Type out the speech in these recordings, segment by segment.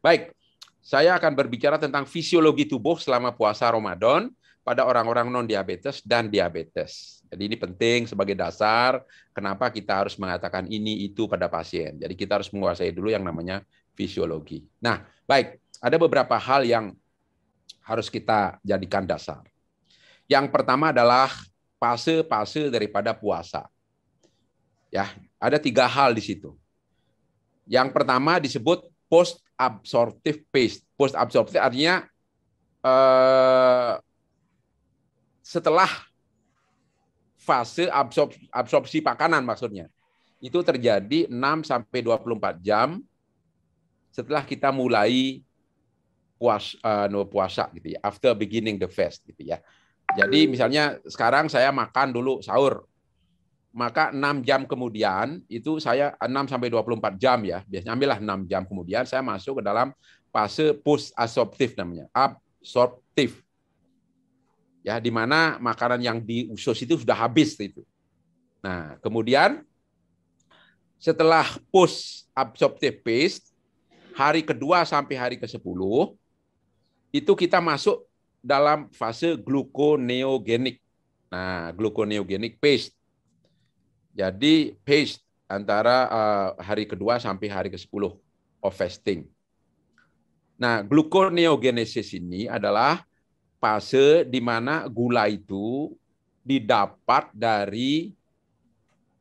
Baik, saya akan berbicara tentang fisiologi tubuh selama puasa Ramadan pada orang-orang non-diabetes dan diabetes. Jadi ini penting sebagai dasar kenapa kita harus mengatakan ini itu pada pasien. Jadi kita harus menguasai dulu yang namanya fisiologi. Nah, baik, ada beberapa hal yang harus kita jadikan dasar. Yang pertama adalah fase-fase daripada puasa. Ya, ada 3 hal di situ. Yang pertama disebut post-absorptive phase. Post-absorptive artinya setelah fase absorpsi makanan maksudnya. Itu terjadi 6-24 jam setelah kita mulai puasa gitu ya, after beginning the fast gitu ya. Jadi misalnya sekarang saya makan dulu sahur, maka 6 jam kemudian itu saya 6-24 jam ya, biasanya ambillah 6 jam kemudian saya masuk ke dalam fase post absorptif namanya, absorptif. Ya, di mana makanan yang di usus itu sudah habis itu. Nah, kemudian setelah post absorptive phase, hari kedua sampai hari ke-10 itu kita masuk dalam fase gluconeogenik. Nah, gluconeogenik phase. Jadi phase antara hari kedua sampai hari ke-10 of fasting. Nah, gluconeogenesis ini adalah fase di mana gula itu didapat dari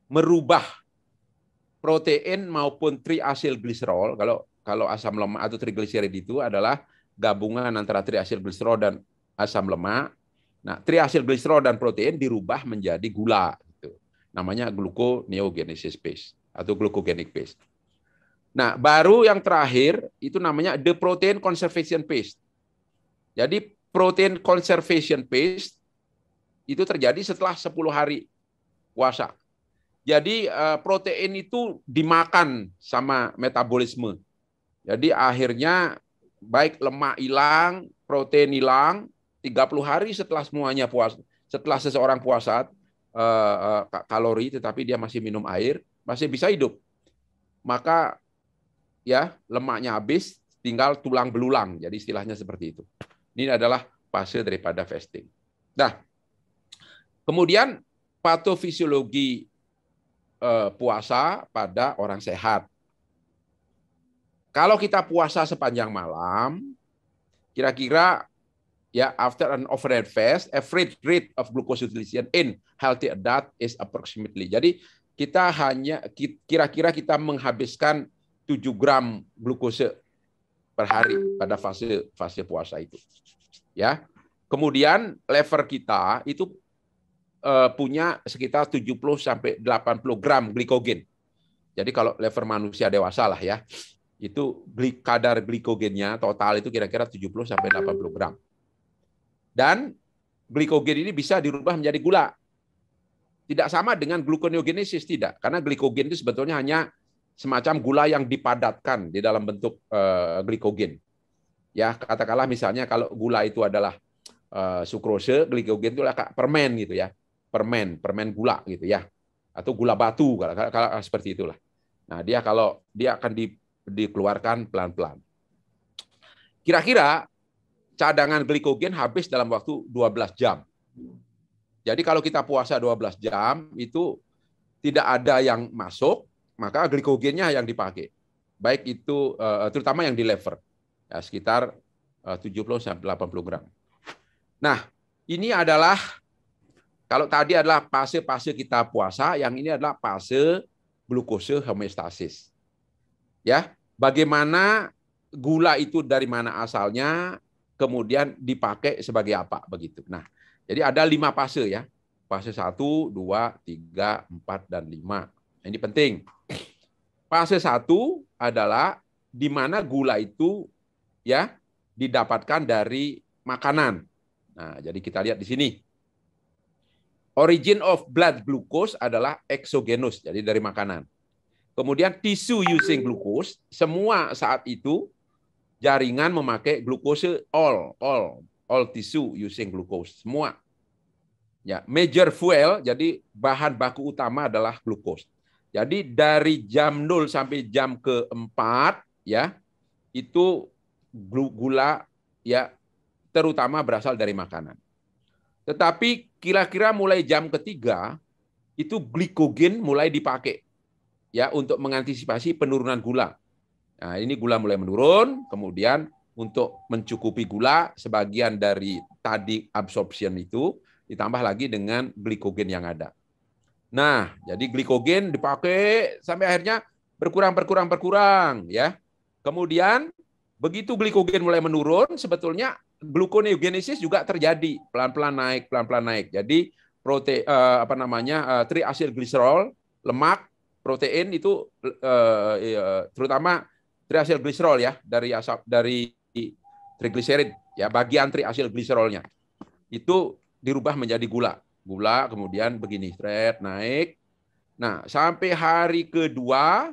merubah protein maupun triacylglycerol. Kalau asam lemak atau trigliserid itu adalah gabungan antara triacylglycerol dan asam lemak. Nah, triacylglycerol dan protein dirubah menjadi gula. Gitu. Namanya gluconeogenesis phase atau glucogenic phase. Nah, baru yang terakhir itu namanya the protein conservation phase. Jadi protein conservation phase itu terjadi setelah 10 hari puasa. Jadi protein itu dimakan sama metabolisme. Jadi akhirnya baik lemak hilang, protein hilang, 30 hari setelah semuanya puasa, setelah seseorang puasa kalori tetapi dia masih minum air, masih bisa hidup. Maka ya lemaknya habis, tinggal tulang belulang. Jadi istilahnya seperti itu. Ini adalah fase daripada fasting. Nah, kemudian patofisiologi puasa pada orang sehat. Kalau kita puasa sepanjang malam, kira-kira ya after an overnight fast, average rate of glucose utilization in healthy adult is approximately. Jadi kita hanya kira-kira kita menghabiskan 7 gram glukose per hari pada fase puasa itu. Ya. Kemudian lever kita itu punya sekitar 70 sampai 80 gram glikogen. Jadi kalau lever manusia dewasa lah ya, itu kadar glikogennya total itu kira-kira 70 sampai 80 gram. Dan glikogen ini bisa dirubah menjadi gula. Tidak sama dengan gluconeogenesis, tidak. Karena glikogen itu sebetulnya hanya semacam gula yang dipadatkan di dalam bentuk glikogen. Ya, katakanlah misalnya kalau gula itu adalah sukrose, glikogen itu adalah permen gitu ya. Permen gula gitu ya. Atau gula batu kalau seperti itulah. Nah, kalau dia akan dikeluarkan pelan-pelan. Kira-kira cadangan glikogen habis dalam waktu 12 jam. Jadi kalau kita puasa 12 jam itu tidak ada yang masuk, maka glikogennya yang dipakai. Baik itu terutama yang di lever. Ya, sekitar 70 sampai 80 gram. Nah, ini adalah kalau tadi adalah fase-fase kita puasa, yang ini adalah fase glukose homeostasis. Ya, bagaimana gula itu dari mana asalnya, kemudian dipakai sebagai apa begitu. Nah, jadi ada 5 fase ya. Fase 1, 2, 3, 4 dan 5. Ini penting. Fase 1 adalah di mana gula itu ya didapatkan dari makanan. Nah, jadi kita lihat di sini. Origin of blood glucose adalah exogenous, jadi dari makanan. Kemudian tissue using glucose, semua saat itu jaringan memakai glukose, all tissue using glucose, semua. Ya, major fuel, jadi bahan baku utama adalah glukose. Jadi dari jam 0 sampai jam ke-4 ya, itu gula ya terutama berasal dari makanan. Tetapi kira-kira mulai jam ketiga itu glikogen mulai dipakai ya untuk mengantisipasi penurunan gula. Nah, ini gula mulai menurun, kemudian untuk mencukupi gula sebagian dari tadi absorption itu ditambah lagi dengan glikogen yang ada. Nah, jadi glikogen dipakai sampai akhirnya berkurang ya. Kemudian begitu glikogen mulai menurun, sebetulnya gluconeogenesis juga terjadi, pelan-pelan naik. Jadi triacylglycerol, lemak, protein itu terutama triacylglycerol ya dari trigliserid ya, bagian triacylglycerolnya itu dirubah menjadi gula. Gula kemudian begini, naik. Nah, sampai hari kedua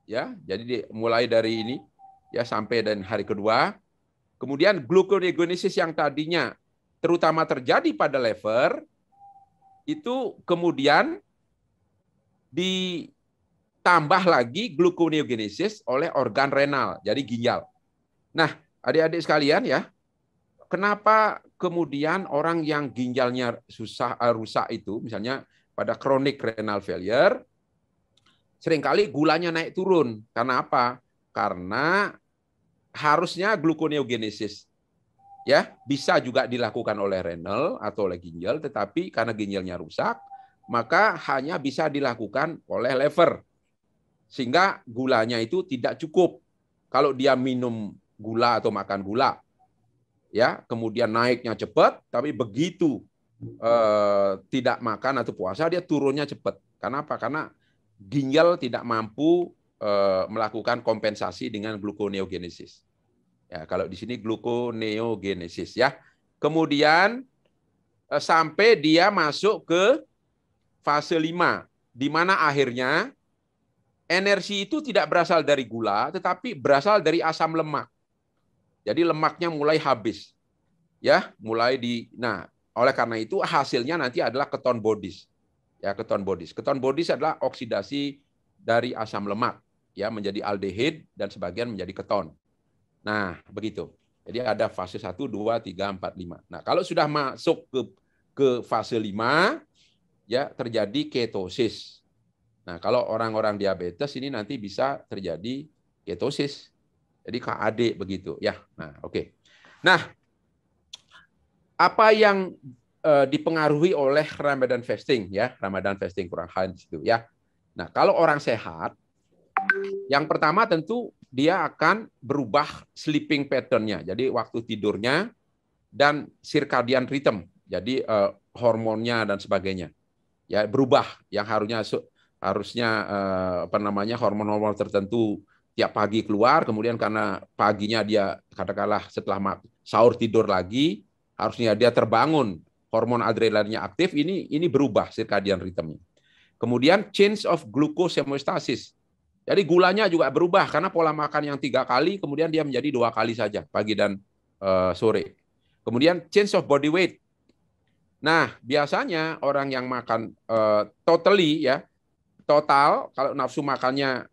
ya, jadi mulai dari ini ya sampai dan hari kedua. Kemudian gluconeogenesis yang tadinya terutama terjadi pada lever itu kemudian ditambah lagi gluconeogenesis oleh organ renal, jadi ginjal. Nah, adik-adik sekalian ya, kenapa kemudian orang yang ginjalnya rusak itu, misalnya pada chronic renal failure, seringkali gulanya naik turun. Karena apa? Karena harusnya gluconeogenesis ya bisa juga dilakukan oleh renal atau oleh ginjal, tetapi karena ginjalnya rusak, maka hanya bisa dilakukan oleh lever. Sehingga gulanya itu tidak cukup. Kalau dia minum gula atau makan gula, ya kemudian naiknya cepat, tapi begitu tidak makan atau puasa dia turunnya cepat. Karena apa? Karena ginjal tidak mampu melakukan kompensasi dengan gluconeogenesis. Ya, kalau di sini gluconeogenesis ya. Kemudian sampai dia masuk ke fase 5, di mana akhirnya energi itu tidak berasal dari gula, tetapi berasal dari asam lemak. Jadi lemaknya mulai habis. Ya, oleh karena itu hasilnya nanti adalah keton bodies. Ya, keton bodies. Keton bodies adalah oksidasi dari asam lemak ya menjadi aldehid dan sebagian menjadi keton. Nah, begitu. Jadi ada fase 1, 2, 3, 4, 5. Nah, kalau sudah masuk ke fase 5 ya terjadi ketosis. Nah, kalau orang-orang diabetes ini nanti bisa terjadi ketosis. Jadi KAD begitu ya. Nah, oke. Nah, apa yang dipengaruhi oleh Ramadan fasting ya? Ramadan fasting kurang hadis itu ya. Nah, kalau orang sehat, yang pertama tentu dia akan berubah sleeping pattern-nya. Jadi waktu tidurnya dan circadian rhythm. Jadi hormonnya dan sebagainya. Ya, berubah yang harusnya hormon-hormon tertentu tiap pagi keluar, kemudian karena paginya dia katakanlah setelah sahur tidur lagi, harusnya dia terbangun, hormon adrenalinnya aktif, ini berubah circadian rhythm-nya. Kemudian change of glucose homeostasis. Jadi gulanya juga berubah karena pola makan yang 3 kali, kemudian dia menjadi 2 kali saja, pagi dan sore. Kemudian change of body weight. Nah, biasanya orang yang makan total, kalau nafsu makannya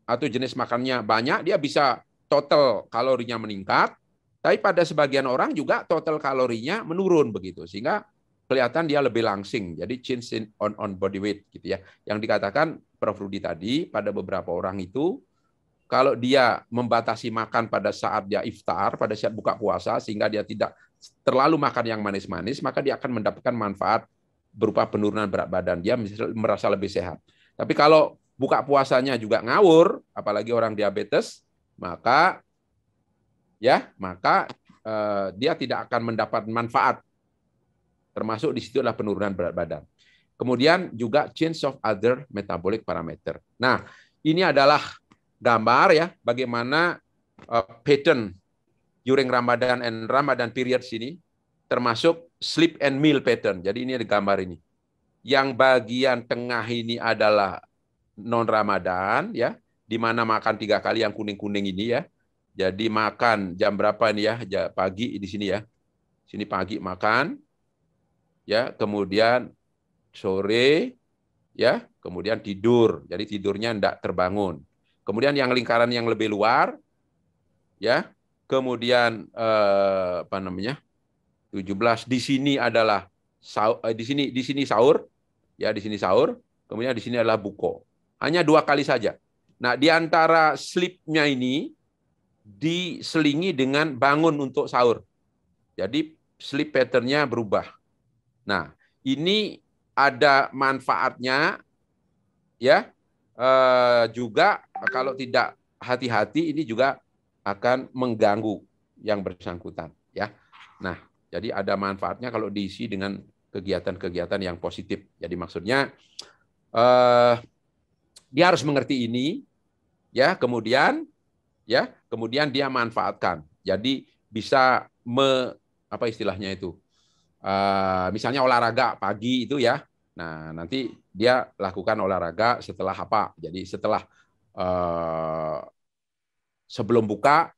atau jenis makannya banyak, dia bisa total kalorinya meningkat, tapi pada sebagian orang juga total kalorinya menurun begitu, sehingga kelihatan dia lebih langsing. Jadi change on body weight gitu ya. Yang dikatakan Prof. Rudi tadi, pada beberapa orang itu kalau dia membatasi makan pada saat dia iftar, pada saat buka puasa, sehingga dia tidak terlalu makan yang manis-manis, maka dia akan mendapatkan manfaat berupa penurunan berat badan. Dia merasa lebih sehat. Tapi kalau buka puasanya juga ngawur, apalagi orang diabetes, maka dia tidak akan mendapat manfaat. Termasuk di situ adalah penurunan berat badan. Kemudian juga change of other metabolic parameter. Nah, ini adalah gambar ya bagaimana pattern during Ramadan and Ramadan period sini, termasuk sleep and meal pattern. Jadi ini ada gambar ini. Yang bagian tengah ini adalah non Ramadan ya, di mana makan 3 kali yang kuning-kuning ini ya. Jadi makan jam berapa ini ya? Pagi di sini ya. Sini pagi makan ya, kemudian sore ya, kemudian tidur. Jadi tidurnya enggak terbangun. Kemudian yang lingkaran yang lebih luar ya. Kemudian apa namanya? 17 di sini adalah di sini sahur, ya di sini sahur, kemudian di sini adalah buko. Hanya 2 kali saja. Nah, di antara sleep-nya ini diselingi dengan bangun untuk sahur. Jadi sleep pattern-nya berubah. Nah, ini ada manfaatnya, ya. Juga kalau tidak hati-hati ini juga akan mengganggu yang bersangkutan, ya. Nah, jadi ada manfaatnya kalau diisi dengan kegiatan-kegiatan yang positif. Jadi maksudnya dia harus mengerti ini, ya. Kemudian dia manfaatkan. Jadi bisa apa istilahnya itu? Misalnya olahraga pagi itu, ya. Nah, nanti dia lakukan olahraga setelah apa? Jadi setelah sebelum buka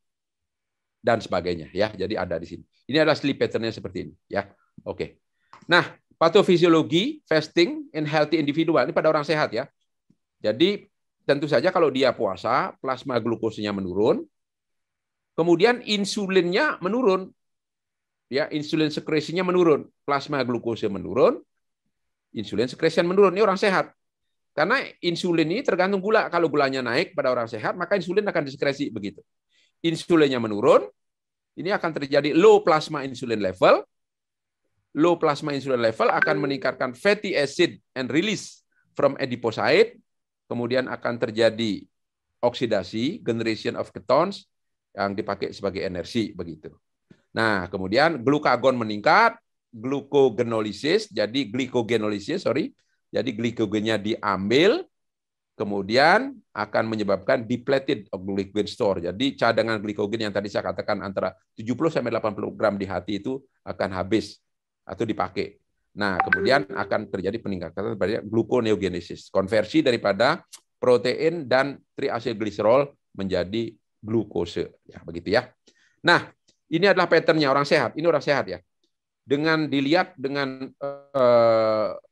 dan sebagainya, ya. Jadi ada di sini. Ini adalah sleep pattern-nya seperti ini, ya. Oke. Nah, patofisiologi fasting in healthy individual ini pada orang sehat, ya. Jadi tentu saja kalau dia puasa, plasma glukosanya menurun, kemudian insulinnya menurun. Ya, insulin sekresinya menurun, plasma glukosa menurun, insulin sekresi menurun. Ini orang sehat. Karena insulin ini tergantung gula. Kalau gulanya naik pada orang sehat, maka insulin akan diskresi begitu. Insulinnya menurun, ini akan terjadi low plasma insulin level. Low plasma insulin level akan meningkatkan fatty acid and release from adipocyte. Kemudian akan terjadi oksidasi, generation of ketones yang dipakai sebagai energi begitu. Nah, kemudian glukagon meningkat, glucogenolisis, jadi jadi glikogennya diambil, kemudian akan menyebabkan depleted of glycogen store. Jadi cadangan glikogen yang tadi saya katakan antara 70-80 gram di hati itu akan habis atau dipakai. Nah, kemudian akan terjadi peningkatan pada gluconeogenesis, konversi daripada protein dan triacylglycerol menjadi glukose, ya begitu ya. Nah, ini adalah pattern-nya orang sehat. Ini orang sehat, ya. Dengan dilihat dengan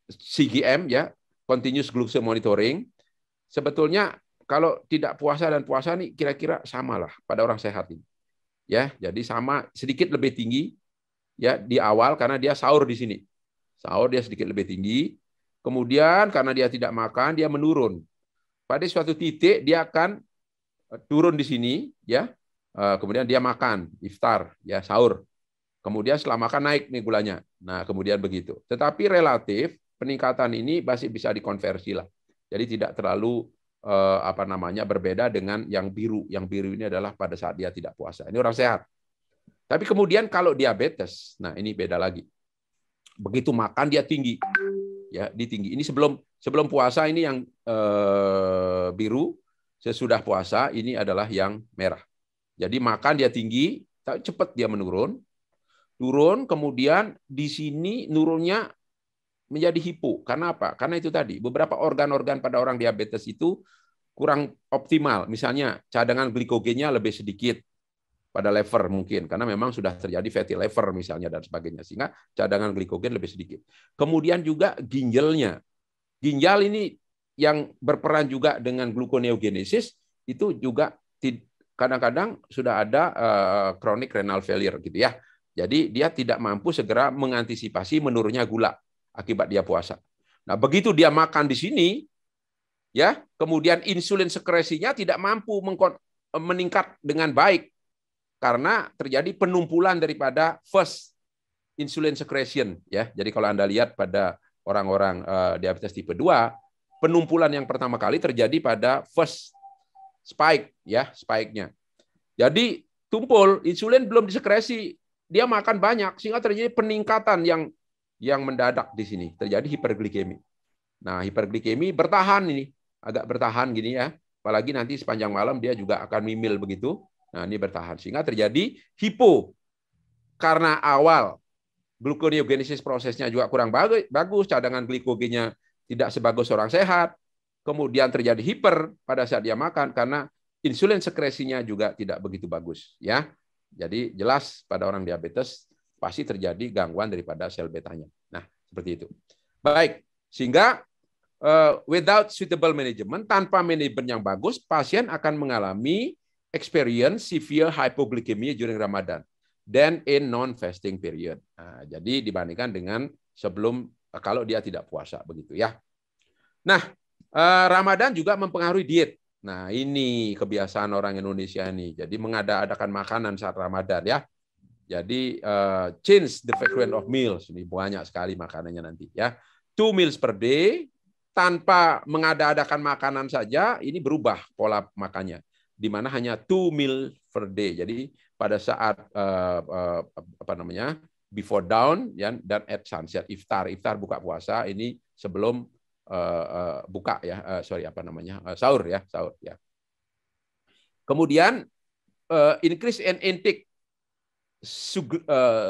CGM, ya, continuous glucose monitoring, sebetulnya kalau tidak puasa dan puasa nih kira-kira samalah pada orang sehat ini. Ya, jadi sama, sedikit lebih tinggi, ya, di awal karena dia sahur di sini. Sahur dia sedikit lebih tinggi. Kemudian karena dia tidak makan, dia menurun. Pada suatu titik dia akan turun di sini, ya. Kemudian dia makan, iftar, ya, sahur. Kemudian setelah makan naik nih gulanya. Nah, kemudian begitu. Tetapi relatif peningkatan ini masih bisa dikonversi lah. Jadi tidak terlalu berbeda dengan yang biru. Yang biru ini adalah pada saat dia tidak puasa. Ini orang sehat. Tapi kemudian kalau diabetes, nah ini beda lagi. Begitu makan dia tinggi. Ya, tinggi. Ini sebelum puasa ini yang biru, sesudah puasa ini adalah yang merah. Jadi makan dia tinggi, cepat dia menurun. Turun, kemudian di sini nurunnya menjadi hipo. Karena apa? Karena itu tadi, beberapa organ-organ pada orang diabetes itu kurang optimal. Misalnya cadangan glikogennya lebih sedikit pada liver mungkin, karena memang sudah terjadi fatty liver misalnya dan sebagainya. Sehingga cadangan glikogen lebih sedikit. Kemudian juga ginjalnya. Ginjal ini yang berperan juga dengan gluconeogenesis, itu juga kadang-kadang sudah ada chronic renal failure gitu ya. Jadi dia tidak mampu segera mengantisipasi menurunnya gula akibat dia puasa. Nah, begitu dia makan di sini, ya, kemudian insulin sekresinya tidak mampu meningkat dengan baik karena terjadi penumpulan daripada first insulin secretion, ya. Jadi kalau Anda lihat pada orang-orang diabetes tipe 2, penumpulan yang pertama kali terjadi pada first spike, ya, spike-nya. Jadi tumpul, insulin belum disekresi, dia makan banyak sehingga terjadi peningkatan yang mendadak di sini, terjadi hiperglikemi. Nah, hiperglikemi bertahan ini, agak bertahan gini ya. Apalagi nanti sepanjang malam dia juga akan mimil begitu. Nah, ini bertahan sehingga terjadi hipo. Karena awal gluconeogenesis prosesnya juga kurang bagus, cadangan glikogennya tidak sebagus orang sehat. Kemudian terjadi hiper pada saat dia makan karena insulin sekresinya juga tidak begitu bagus, ya. Jadi jelas pada orang diabetes pasti terjadi gangguan daripada sel betanya. Nah, seperti itu. Baik, sehingga without suitable management, tanpa manajemen yang bagus, pasien akan mengalami experience severe hypoglycemia during Ramadan than in non-fasting period. Nah, jadi dibandingkan dengan sebelum kalau dia tidak puasa begitu ya. Nah, Ramadan juga mempengaruhi diet. Nah, ini kebiasaan orang Indonesia ini. Jadi mengada-adakan makanan saat Ramadan ya. Jadi change the frequency of meals. Ini banyak sekali makanannya nanti ya. 2 meals per day tanpa mengada-adakan makanan saja ini berubah pola makannya. Di mana hanya 2 meal per day. Jadi pada saat before dawn ya, dan at sunset iftar buka puasa ini sebelum buka ya sahur ya. Kemudian increase in intake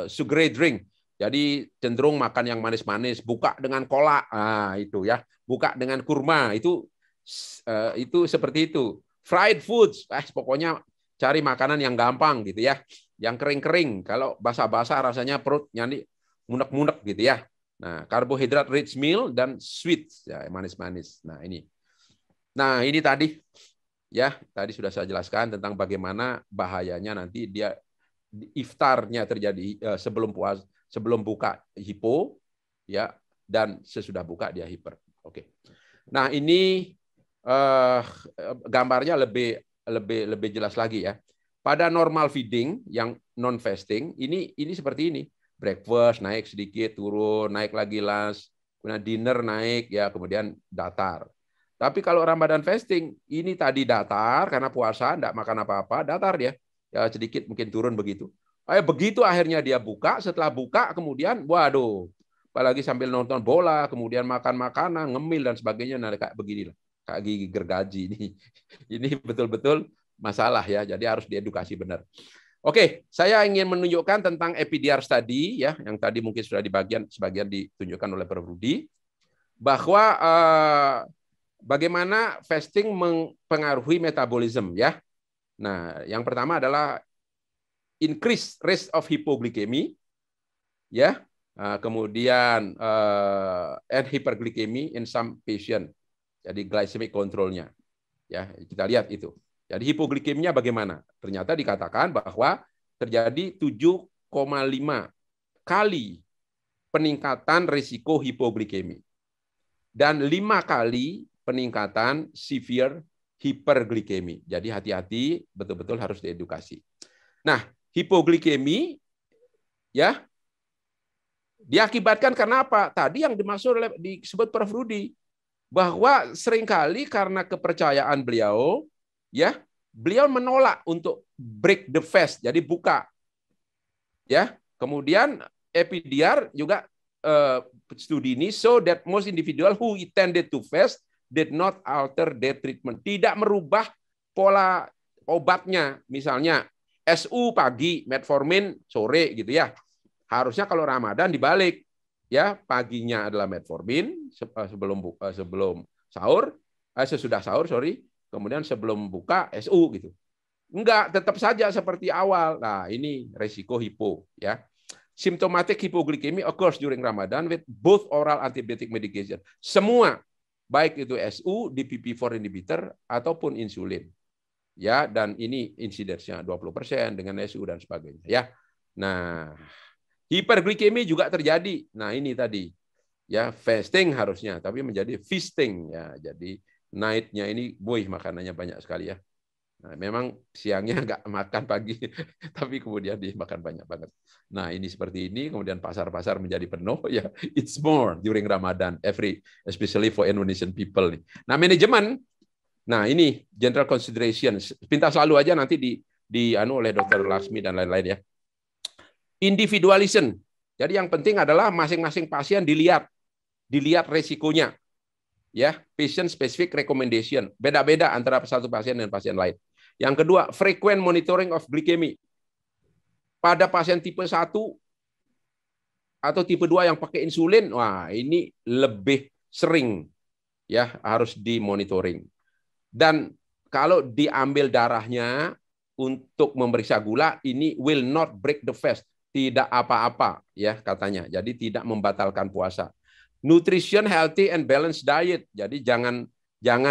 sugary drink. Jadi cenderung makan yang manis-manis, buka dengan kolak, itu ya, buka dengan kurma, itu seperti itu. Fried foods, pokoknya cari makanan yang gampang gitu ya, yang kering-kering. Kalau basah-basah rasanya perut nyani munek-munek gitu ya. Nah, karbohidrat rich meal dan sweets ya, manis-manis. Nah ini tadi ya, tadi sudah saya jelaskan tentang bagaimana bahayanya nanti dia iftarnya terjadi sebelum buka hipo ya, dan sesudah buka dia hiper. Oke. Nah, ini gambarnya lebih jelas lagi ya. Pada normal feeding yang non fasting ini seperti ini. Breakfast naik sedikit, turun, naik lagi lunch, kemudian dinner naik ya, kemudian datar. Tapi kalau Ramadan fasting ini tadi datar karena puasa, enggak makan apa-apa, datar dia. Ya sedikit mungkin turun begitu. Begitu akhirnya dia buka, setelah buka kemudian waduh, apalagi sambil nonton bola, kemudian makan makanan, ngemil dan sebagainya, nah kayak beginilah. Kayak gigi gergaji ini. Ini betul-betul masalah ya, jadi harus diedukasi benar. Oke, saya ingin menunjukkan tentang EPIDIAR study ya, yang tadi mungkin sudah sebagian ditunjukkan oleh Prof. Rudi, bahwa bagaimana fasting mempengaruhi metabolisme ya. Nah, yang pertama adalah increase risk of hypoglycemia ya, kemudian and hyperglycemia in some patient. Jadi glycemic control-nya. Ya, kita lihat itu. Jadi hipoglikemia bagaimana? Ternyata dikatakan bahwa terjadi 7,5 kali peningkatan risiko hipoglikemi dan 5 kali peningkatan severe hiperglikemi. Jadi hati-hati, betul-betul harus diedukasi. Nah, hipoglikemi ya diakibatkan karena apa? Tadi yang disebut Prof. Rudi, bahwa seringkali karena kepercayaan beliau ya, beliau menolak untuk break the fast, jadi buka. Ya, kemudian EPIDIAR juga studi ini show that most individual who intended to fast did not alter their treatment. Tidak merubah pola obatnya, misalnya SU pagi, metformin sore gitu ya. Harusnya kalau Ramadan dibalik. Ya, paginya adalah metformin sebelum sahur, sesudah sahur, kemudian sebelum buka SU gitu. Enggak, tetap saja seperti awal. Nah, ini resiko hipo ya. Symptomatic hypoglycemia occurs during Ramadan with both oral antibiotic medication. Semua, baik itu SU, DPP-4 inhibitor ataupun insulin. Ya, dan ini insidensnya 20% dengan SU dan sebagainya ya. Nah, hiperglikemi juga terjadi. Nah, ini tadi ya, fasting harusnya tapi menjadi feasting ya. Jadi night-nya ini makanannya banyak sekali ya. Nah, memang siangnya nggak makan pagi tapi kemudian dimakan banyak banget. Nah, ini seperti ini, kemudian pasar-pasar menjadi penuh ya. It's more during Ramadan especially for Indonesian people nih. Nah, manajemen. Nah, ini general consideration. Pintas selalu aja nanti oleh Dr. Laksmi dan lain-lain ya. Individualism. Jadi yang penting adalah masing-masing pasien dilihat resikonya. Ya, patient specific recommendation. Beda-beda antara satu pasien dan pasien lain. Yang kedua, frequent monitoring of glycemic. Pada pasien tipe 1 atau tipe 2 yang pakai insulin, wah ini lebih sering ya harus dimonitoring. Dan kalau diambil darahnya untuk memeriksa gula, ini will not break the fast. Tidak apa-apa ya katanya. Jadi tidak membatalkan puasa. Nutrition, healthy and balanced diet. Jadi jangan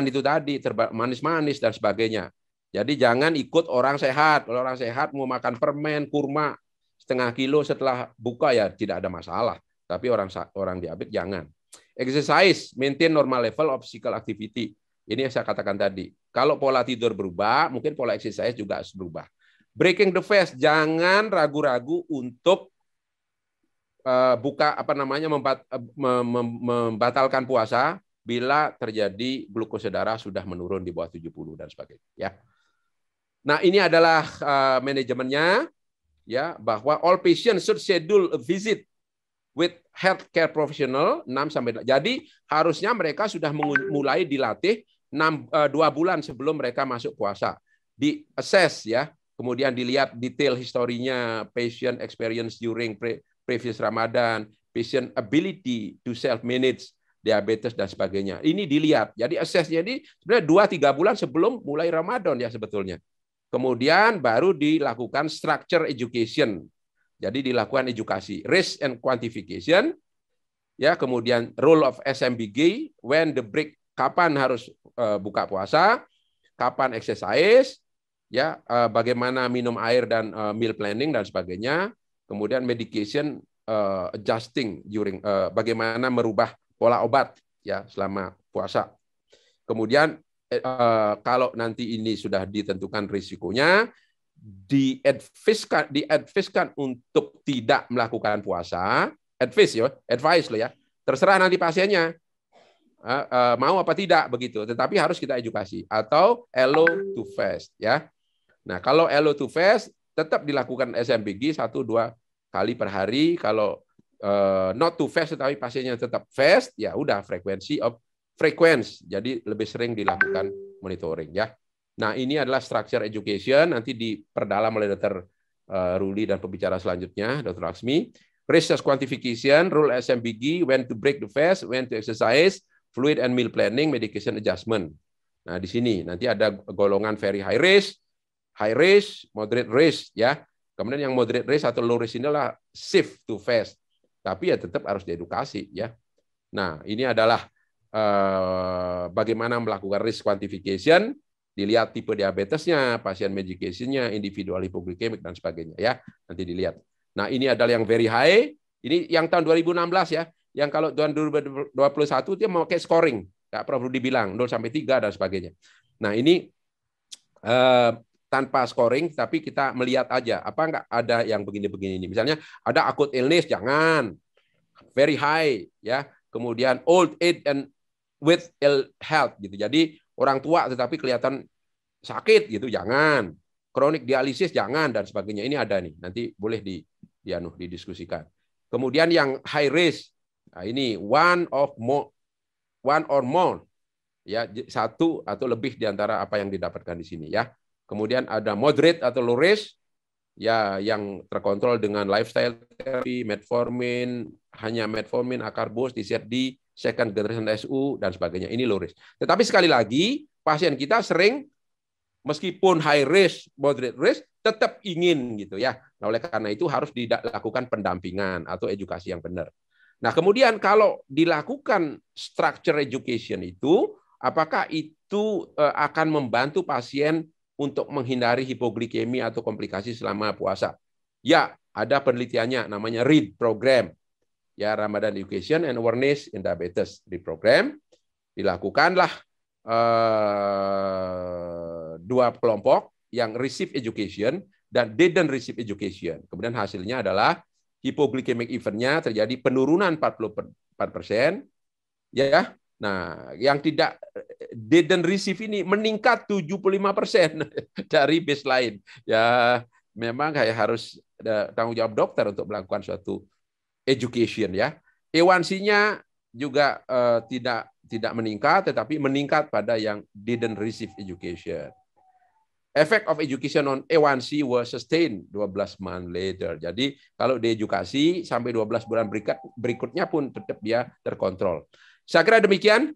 itu tadi manis-manis dan sebagainya. Jadi jangan ikut orang sehat. Kalau orang sehat mau makan permen, kurma setengah kilo setelah buka ya tidak ada masalah. Tapi orang diabetes jangan. Exercise, maintain normal level of physical activity. Ini yang saya katakan tadi. Kalau pola tidur berubah, mungkin pola exercise juga harus berubah. Breaking the fast, jangan ragu-ragu untuk membatalkan puasa bila terjadi glukosa darah sudah menurun di bawah 70 dan sebagainya. Ya. Nah, ini adalah manajemennya, ya, bahwa all patients should schedule a visit with healthcare professional 6-8. Jadi harusnya mereka sudah mulai dilatih 2 bulan sebelum mereka masuk puasa. Di assess ya, kemudian dilihat detail historinya, patient experience during previous Ramadan, patient ability to self manage diabetes dan sebagainya. Ini dilihat. Jadi assessnya ini sebenarnya 2-3 bulan sebelum mulai Ramadan ya sebetulnya. Kemudian baru dilakukan structure education. Jadi dilakukan edukasi, risk and quantification, ya, kemudian role of SMBG, when the break, kapan harus buka puasa, kapan exercise, ya, bagaimana minum air dan meal planning dan sebagainya, kemudian medication adjusting during, bagaimana merubah pola obat ya selama puasa. Kemudian kalau nanti ini sudah ditentukan risikonya, diadviskan untuk tidak melakukan puasa, advice loh ya. Terserah nanti pasiennya mau apa tidak begitu, tetapi harus kita edukasi atau allow to fast ya. Nah, kalau allow to fast tetap dilakukan SMBG 1-2 kali per hari. Kalau not to fast tetapi pasiennya tetap fast, ya udah frequency. Jadi lebih sering dilakukan monitoring ya. Nah, ini adalah structure education, nanti diperdalam oleh Dr. Ruli dan pembicara selanjutnya, Dr. Laksmi. Risk quantification, rule SMBG, when to break the fast, when to exercise, fluid and meal planning, medication adjustment. Nah, di sini nanti ada golongan very high risk, moderate risk ya. Kemudian yang moderate risk atau low risk ini adalah safe to fast. Tapi ya tetap harus diedukasi ya. Nah, ini adalah bagaimana melakukan risk quantification, dilihat tipe diabetesnya, pasien medication-nya, individual hipoglikemik dan sebagainya ya. Nanti dilihat. Nah, ini adalah yang very high. Ini yang tahun 2016 ya. Yang kalau tahun 2021 dia memakai scoring. Nggak perlu dibilang 0-3 dan sebagainya. Nah, ini tanpa scoring, tapi kita melihat aja apa nggak ada yang begini-begini ini. Misalnya ada acute illness, jangan. Very high ya. Kemudian old age and with ill health gitu. Jadi orang tua tetapi kelihatan sakit gitu, jangan. Kronik dialisis jangan dan sebagainya. Ini ada nih. Nanti boleh didiskusikan. Kemudian yang high risk, nah ini one or more ya, 1 atau lebih di antara apa yang didapatkan di sini ya. Kemudian ada moderate atau low risk ya, yang terkontrol dengan lifestyle therapy, metformin, hanya metformin, akarbos, TZD, second generation SU dan sebagainya. Ini low risk. Tetapi sekali lagi pasien kita sering meskipun high risk, moderate risk tetap ingin gitu ya. Nah, oleh karena itu harus dilakukan pendampingan atau edukasi yang benar. Nah, kemudian kalau dilakukan structure education itu, apakah itu akan membantu pasien untuk menghindari hipoglikemi atau komplikasi selama puasa? Ya, ada penelitiannya namanya READ program. Ya, Ramadan Education and Awareness in Diabetes di program dilakukanlah 2 kelompok yang receive education dan didn't receive education. Kemudian hasilnya adalah hipoglikemic eventnya terjadi penurunan 44%. Ya, nah yang tidak didn't receive ini meningkat 75% dari baseline. Ya, memang harus ada tanggung jawab dokter untuk melakukan suatu education ya. A1C-nya juga tidak meningkat, tetapi meningkat pada yang didn't receive education. Effect of education on A1C was sustained 12 months later. Jadi kalau diedukasi sampai 12 bulan berikutnya pun tetap dia terkontrol. Saya kira demikian.